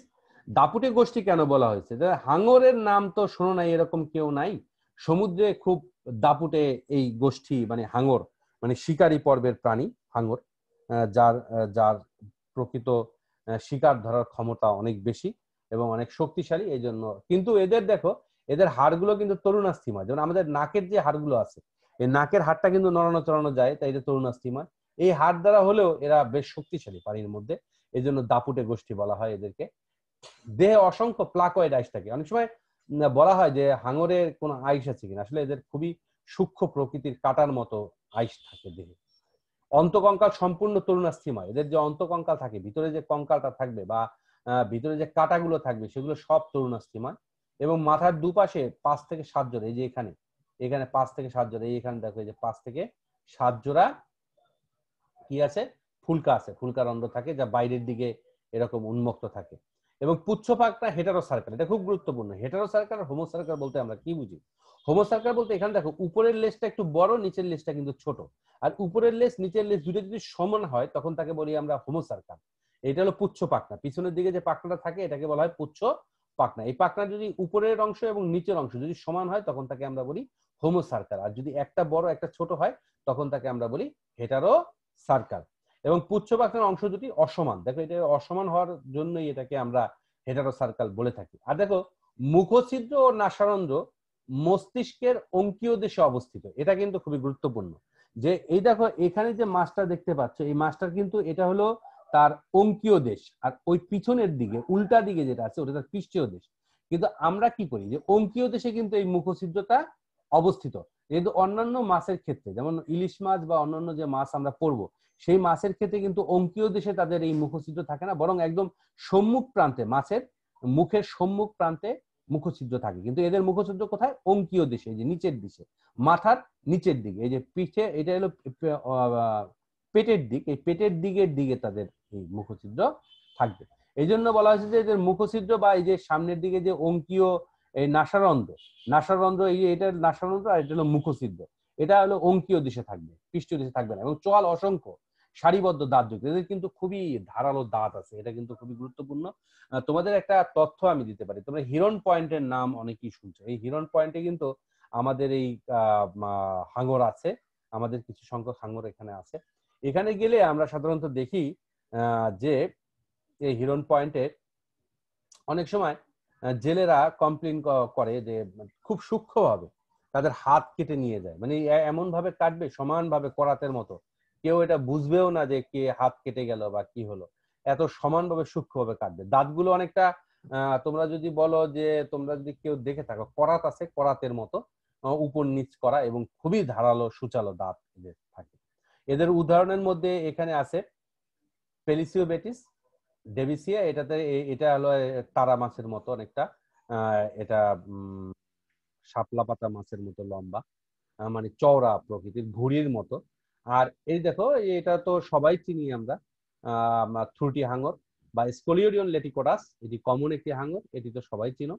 দাপুটে গোষ্ঠী কেন বলা হয়েছে? হাঙরের নাম তো শোনো নাই এরকম কেউ নাই সমুদ্রে, খুব দাপুটে এই গোষ্ঠী, মানে হাঙর মানে শিকারী পর্বের প্রাণী হাঙর, যার যার প্রকৃত শিকার ধরার ক্ষমতা অনেক বেশি এবং অনেক শক্তিশালী। এই জন্য কিন্তু এদের দেখো, এদের হাড়গুলো কিন্তু তরুণাস্থিময়, যেমন আমাদের নাকের যে হাড়গুলো আছে, এই নাকের হাড়টা কিন্তু নড়ানো চড়ানো যায়, তাই এটা তরুণাস্থিময়। এই হাড় দ্বারা হলেও এরা বেশ শক্তিশালী পানির মধ্যে, এই জন্য দাপুটে গোষ্ঠী বলা হয় এদেরকে। দেহে অসংখ্য প্লাকয়েড আইস থাকে। অনেক সময় বলা হয় যে হাঙরের কোনো আইস আছে কিনা, আসলে এদের খুবই সূক্ষ্ম প্রকৃতির কাটার মতো আইস থাকে দেহে। অন্তকঙ্কাল সম্পূর্ণ তরুণাস্থিময়, এদের যে অন্তকঙ্কাল থাকে, ভিতরে যে কঙ্কালটা থাকবে বা ভিতরে যে কাটাগুলো থাকবে সেগুলো সব তরুণাস্থিময়। এবং মাথার দুপাশে 5 থেকে 7 জোড়া, এই যে এখানে 5 থেকে 7 জোড়া, এখানে দেখো এই যে 5 থেকে 7 জোড়া কি আছে, ফুলকা আছে, ফুলকা রন্ধ্র থাকে যা বাইরের দিকে এরকম উন্মুক্ত থাকে। এবং পুচ্ছপাকটা হেটারো সার্কেল, এটা খুব গুরুত্বপূর্ণ। হেটারো সার্কেল আর হোমো সার্কেল বলতে আমরা কি বুঝি? হোমো সার্কেল বলতে এখানে দেখো উপরের লেজটা একটু বড়, নিচের লেজটা কিন্তু ছোট, আর উপরের লেজ নিচের লেজ দুটো যদি সমান হয় তখন তাকে বলি আমরা হোমো সার্কেল। এটা হলো পুচ্ছ পাখনা, পিছনের দিকে যে পাখনাটা থাকে এটাকে বলা হয় পুচ্ছ পাখনা। এই পাখনা যদি উপরের অংশ এবং নিচের অংশ যদি সমান হয় তখন তাকে আমরা বলি হোমো সার্কেল, আর যদি একটা বড় একটা ছোট হয় তখন তাকে আমরা বলি হেটারো সার্কেল। এবং পুচ্ছ পাখনার অংশ দুটি অসমান, দেখো এটা অসমান হওয়ার জন্যই এটাকে আমরা হেটারো সার্কেল বলে থাকি। আর দেখো মুখছিদ্র ও নাসারন্ধ্র মস্তিষ্কের অঙ্কীয় দেশে অবস্থিত, এটা কিন্তু খুবই গুরুত্বপূর্ণ। যে এই দেখো এখানে যে মাছটা দেখতে পাচ্ছ, এই মাছটার কিন্তু এটা হলো তার অঙ্কীয় দেশ, আর ওই পিছনের দিকে উল্টা দিকে যেটা আছে ওটা তার পৃষ্ঠীয় দেশ। কিন্তু আমরা কি করি যে অঙ্কীয় দেশে কিন্তু এই মুখছিদ্রটা অবস্থিত, কিন্তু অন্যান্য মাছের ক্ষেত্রে যেমন ইলিশ মাছ বা অন্যান্য যে মাছ আমরা পড়বো সেই মাছের ক্ষেত্রে কিন্তু অঙ্কীয় দেশে তাদের এই মুখছিদ্র থাকে না, বরং একদম সম্মুখ প্রান্তে, মাছের মুখের সম্মুখ প্রান্তে মুখছিদ্র থাকে। কিন্তু এদের মুখছিদ্র কোথায়? অঙ্কীয় দেশে, যে নিচের দিকে, মাথার নিচের দিকে, এই যে পিঠে, এটা হলো পেটের দিক, এই পেটের দিকের দিকে তাদের এই মুখছিদ্র থাকবে। এই জন্য বলা হয়েছে যে এদের মুখছিদ্র বা এই যে সামনের দিকে যে অঙ্কীয় এই নাসারন্ধ্র, নাসারন্ধ্র এই এটা নাসারন্ধ্র আর এটা হলো মুখছিদ্র, এটা হলো অঙ্কীয় দিশে থাকবে, পৃষ্ঠীয় দিশে থাকবে না। এবং চোয়াল অসংখ্য, সারিবদ্ধ দাঁত যুক্ত, এদের কিন্তু খুবই ধারালো দাঁত আছে, এটা কিন্তু খুবই গুরুত্বপূর্ণ। তোমাদের একটা তথ্য আমি দিতে পারি, তোমরা হিরন পয়েন্টের নাম অনেকেই শুনছো। এই হিরন পয়েন্টে কিন্তু আমাদের এই হাঙর আছে, আমাদের কিছু সংখ্যক হাঙর এখানে আছে। এখানে গেলে আমরা সাধারণত দেখি যে এই হিরন পয়েন্টে অনেক সময় জেলেরা কমপ্লেন করে যে খুব সূক্ষ্মভাবে তাদের হাত কেটে নিয়ে যায়, মানে এমন ভাবে কাটবে সমানভাবে করাতের মতো, কেউ এটা বুঝবেও না যে কে হাত কেটে গেল বা কি হলো, এত সমানভাবে সূক্ষ্মভাবে কাটবে। দাঁতগুলো অনেকটা তোমরা যদি বলো যে তোমরা যদি কেউ দেখে থাকো, করাত আছে, করাতের মতো উপর নিচ করা, এবং খুবই ধারালো সুচালো দাঁত এদের থাকে। এদের উদাহরণের মধ্যে এখানে আছে পেলিসিও বেটিস, ডেভিসিয়া, এটাতে এটা হলো তারা মাছের মতো অনেকটা, এটা শাপলা পাতা মাছের মতো লম্বা, মানে চওড়া প্রকৃতির, ঘুড়ির মতো। আর এই দেখো এটা তো সবাই চিনি আমরা, থ্রুটি হাঙর বা স্কোলিওরিয়ন লেটিকোটাস, এটি কমন একটি হাঙর, এটি তো সবাই চিনো।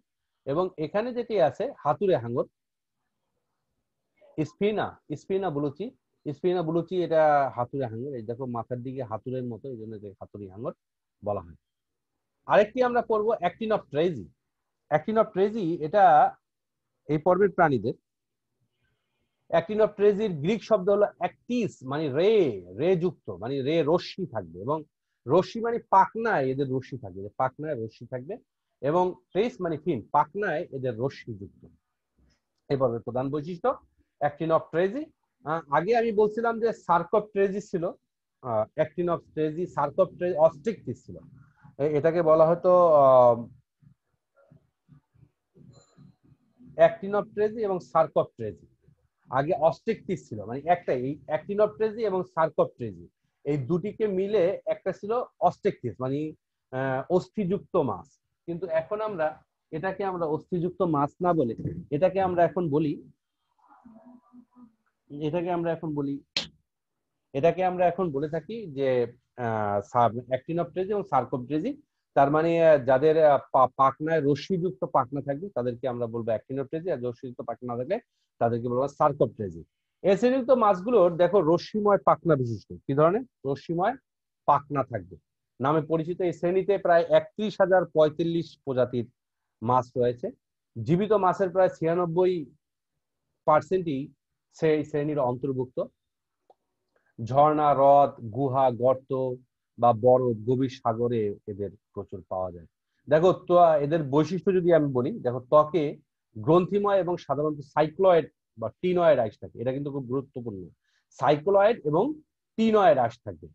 এবং এখানে যেটি আছে হাতুড়ে হাঙর, স্পিনা, স্পিনা বুলুচি, স্পিনা বুলুচি এটা হাতুড়ে হাঙর, এই দেখো মাথার দিকে হাতুড়ের মতো, এই জন্য হাতুড়ি হাঙর বলা হয়। আরেকটি আমরা পড়বো অ্যাক্টিনপট্রেজি। অ্যাক্টিনপট্রেজি এটা এই পর্বের প্রাণীদের। অ্যাক্টিনপট্রেজির গ্রিক শব্দ হলো অ্যাক্টিস, মানে রে, রে যুক্ত, মানে রে রশ্মি থাকবে, এবং রশ্মি মানে পাখনায় এদের রশ্মি থাকবে, পাখনায় রশ্মি থাকবে, এবং ট্রেস মানে ফিন, পাখনায় এদের রশ্মি যুক্ত। এই পর্বের প্রধান বৈশিষ্ট্য অ্যাক্টিনপট্রেজি। আগে আমি বলছিলাম যে সার্কোপট্রেজি ছিল, অ্যাক্টিনপট্রেজি, সার্কোপট্রেজি, অস্ট্রিকটিস ছিল। এটাকে বলা হতো অ্যাক্টিনপট্রেজি এবং সার্কোপট্রেজি। আগে অস্ট্রিকটিস ছিল, মানে একটাই, এই অ্যাক্টিনপট্রেজি এবং সার্কোপট্রেজি এই দুটিকে মিলে একটা ছিল অস্ট্রিকটিস, মানে অস্থিযুক্ত মাছ। কিন্তু এখন আমরা এটাকে আমরা অস্থিযুক্ত মাছ না বলে এটাকে আমরা এখন বলি, এটাকে আমরা এখন বলি, এটাকে আমরা এখন বলে থাকি যে অ্যাক্টিনপট্রেজি এবং সার্কোপট্রেজি। তার মানে যাদের পাখনায় রশ্মিযুক্ত পাখনা থাকবে তাদেরকে আমরা বলবো অ্যাক্টিনপট্রেজি, আর রশ্মিযুক্ত পাখনা না থাকলে তাদেরকে বলবো সার্কোপট্রেজি। এই শ্রেণীযুক্ত মাছগুলোর দেখো রশ্মিময় পাখনা বিশিষ্ট, কি ধরনের রশ্মিময় পাখনা থাকবে নামে পরিচিত। এই শ্রেণীতে প্রায় 31,045 প্রজাতির মাছ রয়েছে। জীবিত মাছের প্রায় 96%ই সেই শ্রেণীর অন্তর্ভুক্ত। ঝর্ণা, হ্রদ, গুহা, গর্ত বা বরফ, গভীর সাগরে এদের প্রচুর পাওয়া যায়। দেখো তো এদের বৈশিষ্ট্য যদি আমি বলি, দেখো ত্বকে গ্রন্থিময় এবং সাধারণত সাইক্লয়েড বা টিনয়েড আঁশ থাকে, এটা কিন্তু খুব গুরুত্বপূর্ণ। সাইক্লয়েড এবং টিনয়েড আঁশ থাকবে।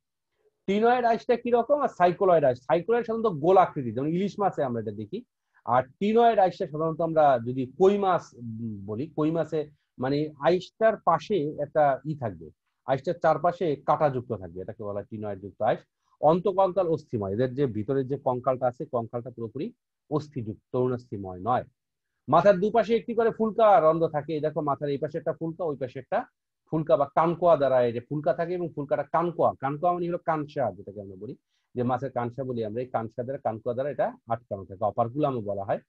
টিনয়েড আঁশটা কিরকম, আর সাইক্লয়েড আঁশ, সাইক্লয়েড সাধারণত গোল আকৃতি, যেমন ইলিশ মাছে আমরা এটা দেখি। আর টিনয়েড আঁশটা সাধারণত আমরা যদি কই মাছ বলি, কই মাছে মানে আঁশটার পাশে একটা থাকবে, আঁশটার চারপাশে কাঁটা যুক্ত থাকবে, এটাকে বলা হয় টিনয়েড যুক্ত আঁশ। অন্তকঙ্কাল অস্থিময়, এদের যে ভিতরের যে কঙ্কালটা আছে, কঙ্কালটা পুরোপুরি অস্থিযুক্ত, তরুণাস্থিময় নয়। মাথার দুপাশে একটি করে ফুলকা রন্ধ্র থাকে, দেখো মাথার এই পাশে একটা ফুলকা, ওই পাশে একটা ফুলকা বা কানকোয়া দ্বারা এই যে ফুলকা থাকে, এবং ফুলকাটা কানকোয়া, কানকোয়া মানে হলো কানসা, যেটাকে আমরা বলি যে মাছের কানসা বলি আমরা, এই কানসা দ্বারা, কানকোয়া দ্বারা এটা আটকানো থাকে, অপারকুলামও বলা হয়।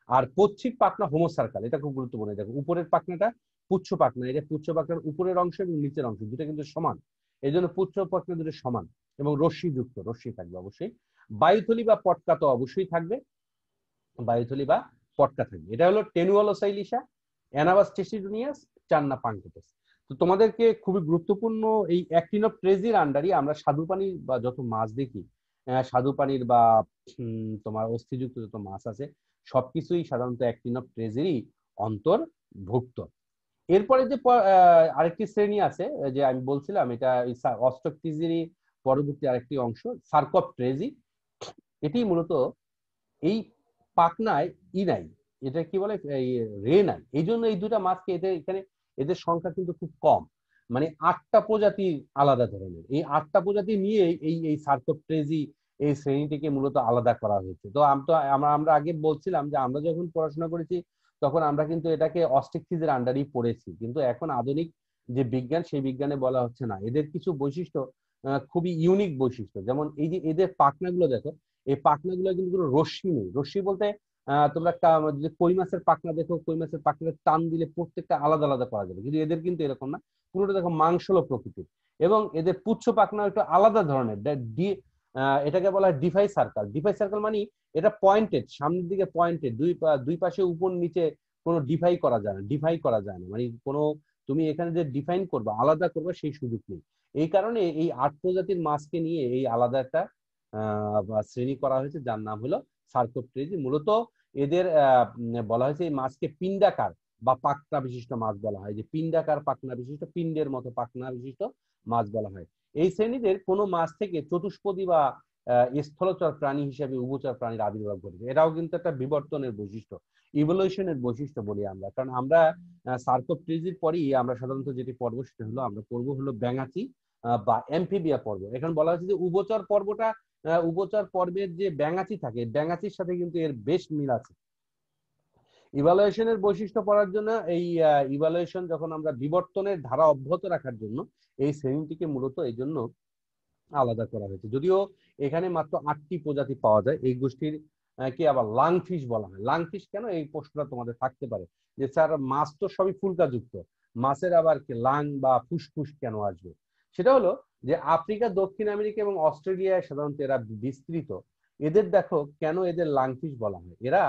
আর পশ্চিম পাখনা হোমোসার্কাল, এটা খুব গুরুত্বপূর্ণ। দেখো উপরের পাখনাটা পুচ্ছ পাখনা, এটা পুচ্ছ পাখনার উপরের অংশ এবং নিচের অংশ দুটো কিন্তু সমান, এই জন্য পুচ্ছ পাখনা দুটো সমান, এবং রশ্মি যুক্ত, রশ্মি থাকবে অবশ্যই। বায়ুথলি বা পটকা তো অবশ্যই থাকবে, বায়ুথলি বা পটকা থাকবে। এটা হলো টেনুয়ালোসাইলিসা, অ্যানাবাস টেসিডোনিয়াস, চান্না পাঙ্কেটাস। তো তোমাদেরকে খুবই গুরুত্বপূর্ণ এই অ্যাক্টিনোপ্রেজির আন্ডারই আমরা স্বাদু পানির বা যত মাছ দেখি, স্বাদু পানির বা তোমার অস্থিযুক্ত যত মাছ আছে সবকিছুই সাধারণত অ্যাক্টিনোপ্রেজিরই অন্তর্ভুক্ত। এরপরে যে আরেকটি শ্রেণী আছে যে আমি বলছিলাম, এটা অস্ট্রোকটিজিরই পরবর্তী আরেকটি অংশ, সার্কোপট্রেজি। এটি মূলত এই পাকনায় নাই, এটা কি বলে এই রে নাই, এই জন্য এই দুটা মাছকে এদের এখানে এদের সংখ্যা কিন্তু খুব কম, মানে 8টা প্রজাতি আলাদা ধরনের। এই 8টা প্রজাতি নিয়ে এই এই সার্কোপট্রেজি এই শ্রেণীটিকে মূলত আলাদা করা হয়েছে। তো আমরা আগে বলছিলাম যে আমরা যখন পড়াশোনা করেছি তখন আমরা কিন্তু এটাকে অস্ট্রিকটিজের আন্ডারই পড়েছি, কিন্তু এখন আধুনিক যে বিজ্ঞান সেই বিজ্ঞানে বলা হচ্ছে না। এদের কিছু বৈশিষ্ট্য খুবই ইউনিক বৈশিষ্ট্য, যেমন এই যে এদের পাখনাগুলো দেখো, এই পাখনাগুলো কিন্তু কোনো রশ্মি নেই। রশ্মি বলতে তোমরা যে কই মাছের পাখনা দেখো, কই মাছের পাখনা টান দিলে প্রত্যেকটা আলাদা আলাদা করা যাবে, কিন্তু এদের কিন্তু এরকম না, পুরোটা দেখো মাংসল প্রকৃতির। এবং এদের পুচ্ছ পাখনা একটু আলাদা ধরনের, এটাকে বলা হয় ডিফাই সার্কেল। ডিফাই সার্কেল মানে এটা পয়েন্টেড, সামনের দিকে পয়েন্টেড, দুই পাশে উপর নিচে কোনো ডিফাই করা যায় না, ডিফাই করা যায় না, মানে কোনো তুমি এখানে যে ডিফাইন করবে, আলাদা করবে সেই সুযোগ নেই। এই কারণে এই 8 প্রজাতির মাছকে নিয়ে এই আলাদা একটা শ্রেণী করা হয়েছে, যার নাম হলো সার্কোপট্রেজি। মূলত এদের বলা হয়েছে এই মাছকে পিণ্ডাকার বা পাখনা বিশিষ্ট মাছ বলা হয়, যে পিণ্ডাকার পাখনা বিশিষ্ট, পিণ্ডের মতো পাখনা বিশিষ্ট মাছ বলা হয়। এই শ্রেণীদের কোনো মাছ থেকে চতুষ্পদী বা স্থলচর প্রাণী হিসেবে উভচর প্রাণীর আবির্ভাব ঘটেছে। এটাও কিন্তু একটা বিবর্তনের বৈশিষ্ট্য, ইভলিউশনের বৈশিষ্ট্য বলি আমরা। কারণ আমরা সার্কোপট্রেজির পরেই আমরা সাধারণত যেটি পর্ব সেটা হলো আমরা পর্ব হলো ব্যাঙাচি বা অ্যামফিবিয়া পর্ব। এখন বলা হচ্ছে যে উভচর পর্বটা, উভচর পর্বের যে ব্যাঙাচি থাকে, ব্যাঙাচির সাথে কিন্তু এর বেশ মিল আছে। ইভালুয়েশনের বৈশিষ্ট্য পড়ার জন্য এই ইভালুয়েশন যখন আমরা বিবর্তনের ধারা অব্যাহত রাখার জন্য এই শ্রেণীটিকে মূলত এই জন্য আলাদা করা হয়েছে। যদিও এখানে মাত্র 8টি প্রজাতি পাওয়া যায়। এই গোষ্ঠীর কে আবার লাংফিশ বলা হয়। লাংফিশ কেন, এই প্রশ্নটা তোমাদের থাকতে পারে যে স্যার মাছ তো সবই ফুলকা যুক্ত, মাছের আবার লাং বা ফুসফুস কেন আসবে? সেটা হলো যে আফ্রিকা, দক্ষিণ আমেরিকা এবং অস্ট্রেলিয়ায় সাধারণত এরা বিস্তৃত। এদের দেখো কেন এদের লাংফিশ বলা হয়, এরা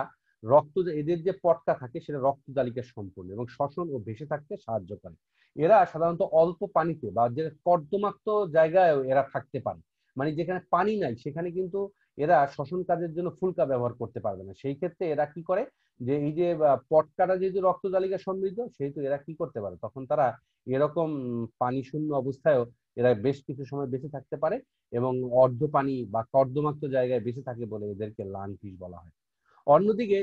এদের যে পটকা থাকে সেটা রক্ত তালিকা সম্পূর্ণ এবং শ্বসন ও ভেসে থাকতে সাহায্য করে। এরা সাধারণত অল্প পানিতে বা যে কর্দমাক্ত জায়গায় এরা থাকতে পারে, মানে যেখানে পানি নাই সেখানে কিন্তু এরা শ্বসন কাজের জন্য ফুলকা ব্যবহার করতে পারবে না। সেই ক্ষেত্রে এরা কি করে, যে এই যে পটকাটা যেহেতু রক্ত তালিকা সমৃদ্ধ, সেহেতু এরা কি করতে পারে, তখন তারা এরকম পানি শূন্য অবস্থায়ও এরা বেশ কিছু সময় বেঁচে থাকতে পারে এবং অর্ধ পানি বা কর্দমাক্ত জায়গায় বেঁচে থাকে বলে এদেরকে লাংফিশ বলা হয়। অন্যদিকে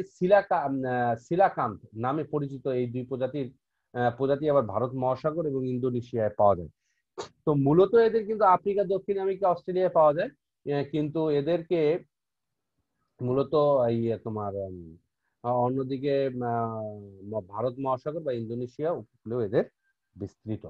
সিলাকান্ত নামে পরিচিত এই দুই প্রজাতি আবার ভারত মহাসাগর এবং ইন্দোনেশিয়ায় পাওয়া যায়। তো মূলত এদের কিন্তু আফ্রিকা, দক্ষিণ আমেরিকা, অস্ট্রেলিয়ায় পাওয়া যায়। কিন্তু এদেরকে মূলত এই তোমার অন্যদিকে ভারত মহাসাগর বা ইন্দোনেশিয়া উপকূলেও এদের বিস্তৃত।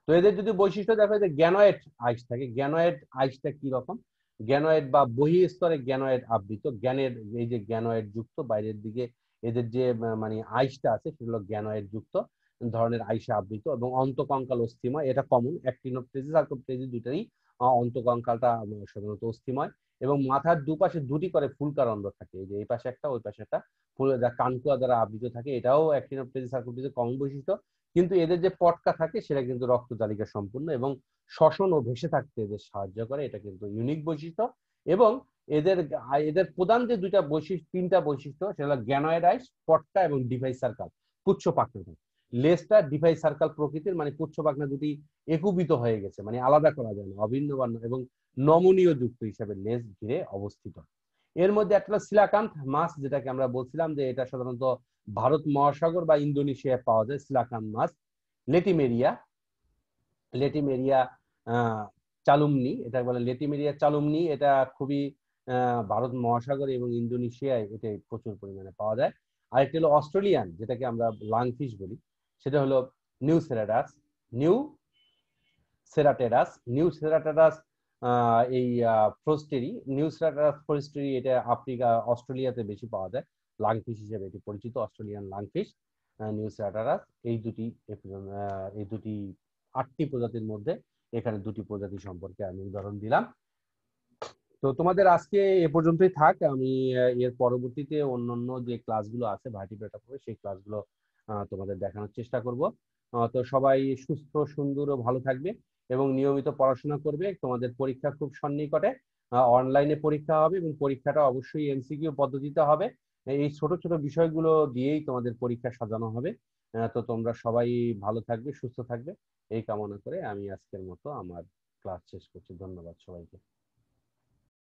তো এদের যদি বৈশিষ্ট্য দেখো, যে গ্যানয়েড আইস থাকে। গ্যানয়েড আইসটা কি রকম? গ্যানয়েড বা বহিঃস্তরে গ্যানয়েড আবৃত, জ্ঞানের এই যে গ্যানয়েড যুক্ত বাইরের দিকে এদের যে মানে আইসটা আছে সেগুলো গ্যানয়েড যুক্ত ধরনের আইসে আবৃত এবং অন্তকঙ্কাল অস্থিময়। এটা কমন, অ্যাক্টিনোপ্টেজিস সার্কোপ্টেজিস দুটারই অন্তকঙ্কালটা সাধারণত অস্থিময় এবং মাথার দুপাশে দুটি করে ফুলকারন্ধ্র থাকে, এই যে এই পাশে একটা ওই পাশে একটা, যা কানকুয়া দ্বারা আবৃত থাকে। এটাও অ্যাক্টিনোপ্টেজিস সার্কোপ্টেজিস কমন বৈশিষ্ট্য। কিন্তু এদের যে পটকা থাকে সেটা কিন্তু রক্ত তালিকা সম্পূর্ণ এবং শ্বসন ও ভেসে থাকতে এদের সাহায্য করে, এটা কিন্তু ইউনিক বৈশিষ্ট্য। এবং এদের এদের প্রধান যে তিনটা বৈশিষ্ট্য, সেটা হলো গ্যানয়েড আইস, পটকা এবং ডিভাইস সার্কাল, পুচ্ছ পাখনা। লেজটা ডিভাইস সার্কাল প্রকৃতির, মানে পুচ্ছ পাখনা দুটি একীভূত হয়ে গেছে, মানে আলাদা করা যায় না, অভিন্ন এবং নমনীয় যুক্ত হিসাবে লেজ ঘিরে অবস্থিত। এর মধ্যে একটা সিলাকান্ত মাছ, যেটাকে আমরা বলছিলাম যে এটা সাধারণত ভারত মহাসাগর বা ইন্দোনেশিয়ায় পাওয়া যায়। সিলাকান্ত মাছ। লেটিমেরিয়া লেটিমেরিয়া চালুমনি, এটা বলে লেটিমেরিয়া চালুমনি। এটা খুবই ভারত মহাসাগর এবং ইন্দোনেশিয়ায় এটা প্রচুর পরিমাণে পাওয়া যায়। আরেকটি হলো অস্ট্রেলিয়ান, যেটাকে আমরা লাংফিশ বলি, সেটা হলো নিউ সেরাটাস। নিউ নিউ সেরাটেরাস এই ফ্রস্টেরি, নিউ সেরাটেরাস ফ্রস্টেরি, এটা আফ্রিকা, অস্ট্রেলিয়াতে বেশি পাওয়া যায়। লাংফিশ হিসেবে এটি পরিচিত, অস্ট্রেলিয়ান লাংফিশ, নিউ সেরাটেরাস। এই দুটি 8টি প্রজাতির মধ্যে এখানে দুটি প্রজাতি সম্পর্কে আমি উদাহরণ দিলাম। তো তোমাদের আজকে এ পর্যন্তই থাক। আমি এর পরবর্তীতে অন্যান্য যে ক্লাসগুলো আছে ভার্টিব্রেটা পড়ে সেই ক্লাসগুলো তোমাদের দেখানোর চেষ্টা করব। তো সবাই সুস্থ, সুন্দর ও ভালো থাকবে এবং নিয়মিত পড়াশোনা করবে। তোমাদের পরীক্ষা খুব সন্নিকটে, অনলাইনে পরীক্ষা হবে এবং পরীক্ষাটা অবশ্যই এমসিকিউ পদ্ধতিতে হবে। এই ছোট ছোট বিষয়গুলো দিয়েই তোমাদের পরীক্ষা সাজানো হবে। তো তোমরা সবাই ভালো থাকবে, সুস্থ থাকবে, এই কামনা করে আমি আজকের মতো আমার ক্লাস শেষ করছি। ধন্যবাদ সবাইকে।